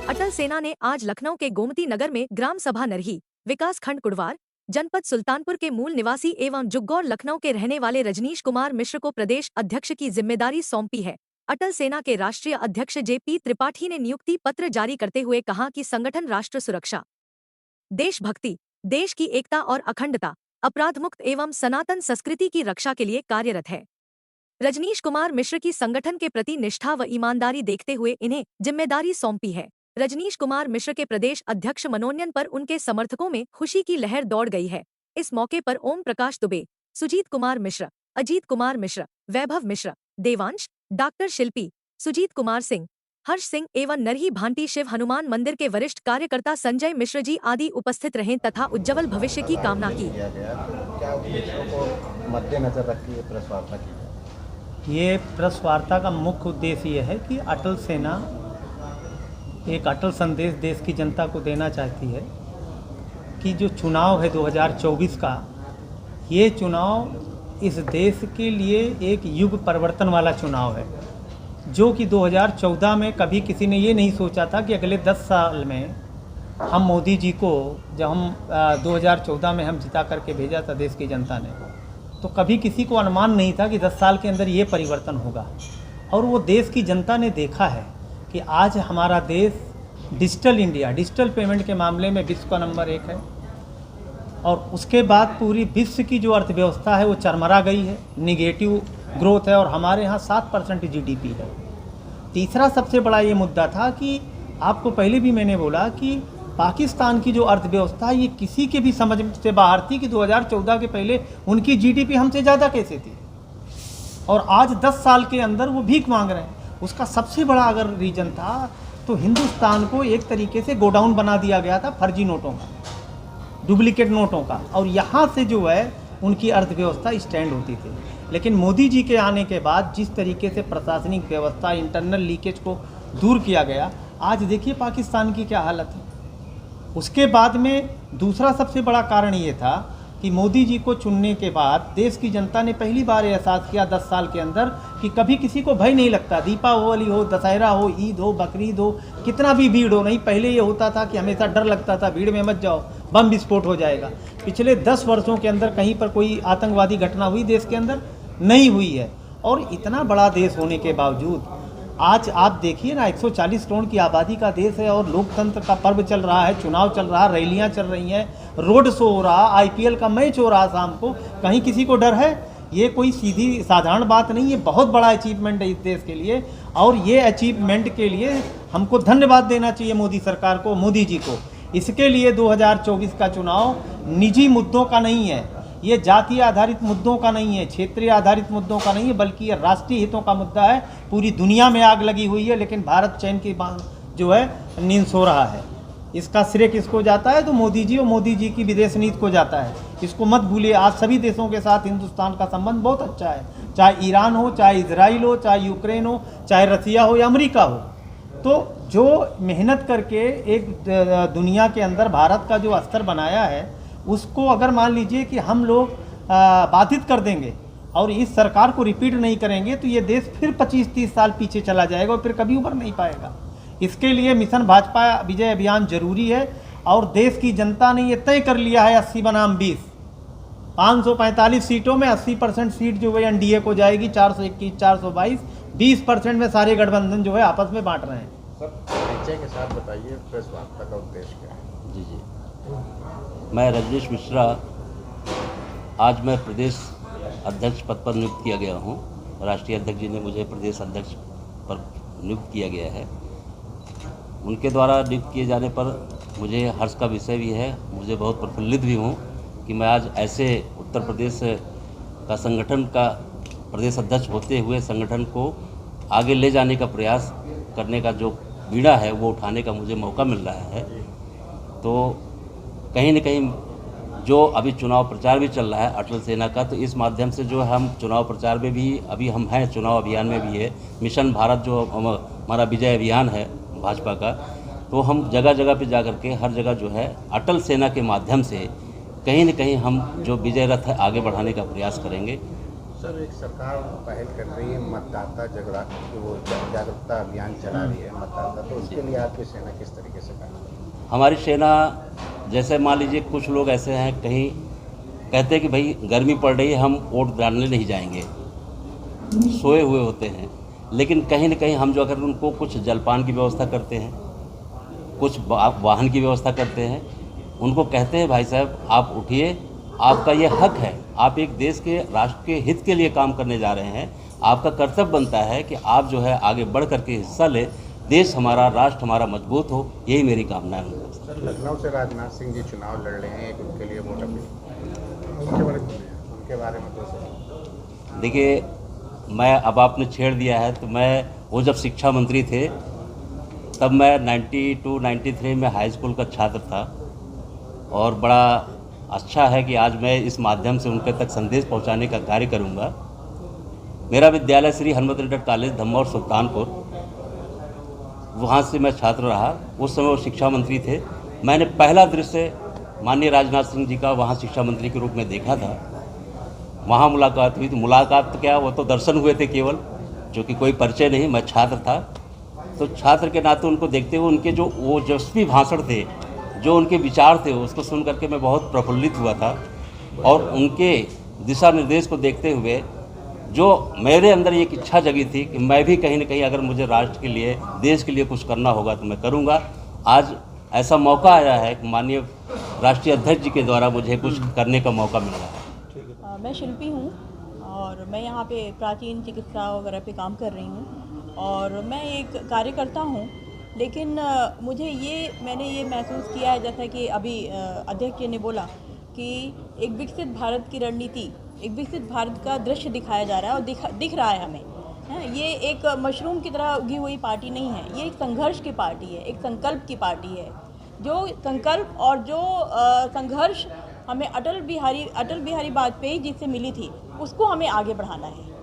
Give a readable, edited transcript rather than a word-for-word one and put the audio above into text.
अटल सेना ने आज लखनऊ के गोमती नगर में ग्राम सभा नरही, विकास खंड कुड़वार, जनपद सुल्तानपुर के मूल निवासी एवं जुग्गौर लखनऊ के रहने वाले रजनीश कुमार मिश्र को प्रदेश अध्यक्ष की जिम्मेदारी सौंपी है। अटल सेना के राष्ट्रीय अध्यक्ष JP त्रिपाठी ने नियुक्ति पत्र जारी करते हुए कहा कि संगठन राष्ट्र सुरक्षा, देशभक्ति, देश की एकता और अखंडता, अपराध मुक्त एवं सनातन संस्कृति की रक्षा के लिए कार्यरत है। रजनीश कुमार मिश्र की संगठन के प्रति निष्ठा व ईमानदारी देखते हुए इन्हें जिम्मेदारी सौंपी है। रजनीश कुमार मिश्र के प्रदेश अध्यक्ष मनोनयन पर उनके समर्थकों में खुशी की लहर दौड़ गई है। इस मौके पर ओम प्रकाश दुबे, सुजीत कुमार मिश्र, अजीत कुमार मिश्र, वैभव मिश्र, देवांश, डॉक्टर शिल्पी, सुजीत कुमार सिंह, हर्ष सिंह एवं नरही भांटी शिव हनुमान मंदिर के वरिष्ठ कार्यकर्ता संजय मिश्र जी आदि उपस्थित रहे तथा उज्ज्वल भविष्य की कामना की। क्या उद्देश्यों को मद्देनजर रखकर ये प्रेस वार्ता की? ये प्रेस वार्ता का मुख्य उद्देश्य ये है कि अटल सेना एक अटल संदेश देश की जनता को देना चाहती है कि जो चुनाव है 2024 का, ये चुनाव इस देश के लिए एक युग परिवर्तन वाला चुनाव है, जो कि 2014 में कभी किसी ने ये नहीं सोचा था कि अगले 10 साल में हम मोदी जी को, जब हम 2014 में हम जिता करके भेजा था देश की जनता ने, तो कभी किसी को अनुमान नहीं था कि 10 साल के अंदर ये परिवर्तन होगा। और वो देश की जनता ने देखा है कि आज हमारा देश डिजिटल इंडिया, डिजिटल पेमेंट के मामले में विश्व का नंबर 1 है। और उसके बाद पूरी विश्व की जो अर्थव्यवस्था है वो चरमरा गई है, निगेटिव ग्रोथ है, और हमारे यहाँ 7% GDP है। तीसरा सबसे बड़ा ये मुद्दा था कि आपको पहले भी मैंने बोला कि पाकिस्तान की जो अर्थव्यवस्था, ये किसी के भी समझ से बाहर थी कि 2014 के पहले उनकी GDP हमसे ज़्यादा कैसे थी, और आज 10 साल के अंदर वो भीख मांग रहे हैं। उसका सबसे बड़ा अगर रीज़न था तो हिंदुस्तान को एक तरीके से गोडाउन बना दिया गया था फर्जी नोटों का, डुप्लीकेट नोटों का, और यहाँ से जो है उनकी अर्थव्यवस्था स्टैंड होती थी। लेकिन मोदी जी के आने के बाद जिस तरीके से प्रशासनिक व्यवस्था, इंटरनल लीकेज को दूर किया गया, आज देखिए पाकिस्तान की क्या हालत है। उसके बाद में दूसरा सबसे बड़ा कारण ये था कि मोदी जी को चुनने के बाद देश की जनता ने पहली बार एहसास किया 10 साल के अंदर कि कभी किसी को भय नहीं लगता। दीपावली हो, दशहरा हो, ईद हो, बकरीद हो, कितना भी भीड़ हो, नहीं पहले ये होता था कि हमेशा डर लगता था भीड़ में मत जाओ, बम विस्फोट हो जाएगा। पिछले 10 वर्षों के अंदर कहीं पर कोई आतंकवादी घटना हुई देश के अंदर? नहीं हुई है। और इतना बड़ा देश होने के बावजूद आज आप देखिए ना, 140 करोड़ की आबादी का देश है और लोकतंत्र का पर्व चल रहा है, चुनाव चल रहा है, रैलियां चल रही हैं, रोड शो हो रहा, IPL का मैच हो रहा शाम को, कहीं किसी को डर है? ये कोई सीधी साधारण बात नहीं है, बहुत बड़ा अचीवमेंट है इस देश के लिए। और ये अचीवमेंट के लिए हमको धन्यवाद देना चाहिए मोदी सरकार को, मोदी जी को। इसके लिए 2024 का चुनाव निजी मुद्दों का नहीं है, ये जातीय आधारित मुद्दों का नहीं है, क्षेत्रीय आधारित मुद्दों का नहीं है, बल्कि ये राष्ट्रीय हितों का मुद्दा है। पूरी दुनिया में आग लगी हुई है, लेकिन भारत चैन की जो है नींद सो रहा है। इसका श्रेय किसको जाता है? तो मोदी जी और मोदी जी की विदेश नीति को जाता है। इसको मत भूलिए, आज सभी देशों के साथ हिंदुस्तान का संबंध बहुत अच्छा है, चाहे ईरान हो, चाहे इजराइल हो, चाहे यूक्रेन हो, चाहे रसिया हो या अमेरिका हो। तो जो मेहनत करके एक दुनिया के अंदर भारत का जो स्तर बनाया है, उसको अगर मान लीजिए कि हम लोग बाधित कर देंगे और इस सरकार को रिपीट नहीं करेंगे, तो ये देश फिर 25-30 साल पीछे चला जाएगा और फिर कभी उभर नहीं पाएगा। इसके लिए मिशन भाजपा विजय अभियान जरूरी है। और देश की जनता ने ये तय कर लिया है 80 बनाम 20, 545 सीटों में 80% सीट जो है NDA को जाएगी, 421, 422, 20% में सारे गठबंधन जो है आपस में बांट रहे हैं। सर, परिचय के साथ बताइए प्रेस वार्ता का उद्देश्य क्या है? जी, मैं रजनीश मिश्रा, आज मैं प्रदेश अध्यक्ष पद पर नियुक्त किया गया हूँ। राष्ट्रीय अध्यक्ष जी ने मुझे प्रदेश अध्यक्ष पर नियुक्त किया गया है। उनके द्वारा नियुक्त किए जाने पर मुझे हर्ष का विषय भी है, मुझे बहुत प्रफुल्लित भी हूँ कि मैं आज ऐसे उत्तर प्रदेश का संगठन का प्रदेश अध्यक्ष होते हुए संगठन को आगे ले जाने का प्रयास करने का जो बीड़ा है वो उठाने का मुझे मौका मिल रहा है। तो कहीं न कहीं जो अभी चुनाव प्रचार भी चल रहा है अटल सेना का, तो इस माध्यम से जो हम चुनाव प्रचार में भी अभी हम हैं, चुनाव अभियान में भी है, मिशन भारत जो हमारा विजय अभियान है भाजपा का, तो हम जगह जगह पे जा कर के हर जगह जो है अटल सेना के माध्यम से कहीं न कहीं हम जो विजय रथ है आगे बढ़ाने का प्रयास करेंगे। सर, एक सरकार पहल कर रही है मतदाता जागरूकता अभियान चला रही है मतदाता, तो उसके लिए आपकी सेना किस तरीके से काम कर रही है? हमारी सेना, जैसे मान लीजिए कुछ लोग ऐसे हैं, कहीं कहते हैं कि भाई गर्मी पड़ रही है, हम वोट डालने नहीं जाएंगे, सोए हुए होते हैं, लेकिन कहीं न कहीं हम जो अगर उनको कुछ जलपान की व्यवस्था करते हैं, कुछ वाहन की व्यवस्था करते हैं, उनको कहते हैं भाई साहब आप उठिए, आपका ये हक है, आप एक देश के राष्ट्र के हित के लिए काम करने जा रहे हैं, आपका कर्तव्य बनता है कि आप जो है आगे बढ़ करके हिस्सा लें, देश हमारा, राष्ट्र हमारा मजबूत हो, यही मेरी कामना है। सर, लखनऊ से राजनाथ सिंह जी चुनाव लड़ रहे हैं, एक उनके लिए वोट अपील, उनके बारे में तो देखिए, मैं अब आपने छेड़ दिया है, तो मैं वो जब शिक्षा मंत्री थे तब मैं 92-93 में हाई स्कूल का छात्र था, और बड़ा अच्छा है कि आज मैं इस माध्यम से उनके तक संदेश पहुंचाने का कार्य करूंगा। मेरा विद्यालय श्री हनुमत इंटर कॉलेज धम्मौर सुल्तानपुर, वहाँ से मैं छात्र रहा। उस समय वो शिक्षा मंत्री थे। मैंने पहला दृश्य माननीय राजनाथ सिंह जी का वहाँ शिक्षा मंत्री के रूप में देखा था। वहाँ मुलाकात हुई, तो मुलाकात तो क्या, वो तो दर्शन हुए थे केवल, जो कि कोई परिचय नहीं। मैं छात्र था, तो छात्र के नाते उनको देखते हुए उनके जो ओजस्वी भाषण थे, जो उनके विचार थे, उसको सुन करके मैं बहुत प्रफुल्लित हुआ था। और उनके दिशा निर्देश को देखते हुए जो मेरे अंदर एक इच्छा जगी थी कि मैं भी कहीं न कहीं अगर मुझे राष्ट्र के लिए, देश के लिए कुछ करना होगा तो मैं करूँगा। आज ऐसा मौका आया है कि माननीय राष्ट्रीय अध्यक्ष जी के द्वारा मुझे कुछ करने का मौका मिल रहा है। मैं शिल्पी हूँ और मैं यहाँ पे प्राचीन चिकित्सा वगैरह पे काम कर रही हूँ, और मैं एक कार्यकर्ता हूँ। लेकिन मैंने ये महसूस किया है, जैसा कि अभी अध्यक्ष जी ने बोला, कि एक विकसित भारत की रणनीति, एक विकसित भारत का दृश्य दिखाया जा रहा है और दिख रहा है हमें। ये एक मशरूम की तरह उगी हुई पार्टी नहीं है, ये एक संघर्ष की पार्टी है, एक संकल्प की पार्टी है। जो संकल्प और जो संघर्ष हमें अटल बिहारी वाजपेयी जी से मिली थी, उसको हमें आगे बढ़ाना है।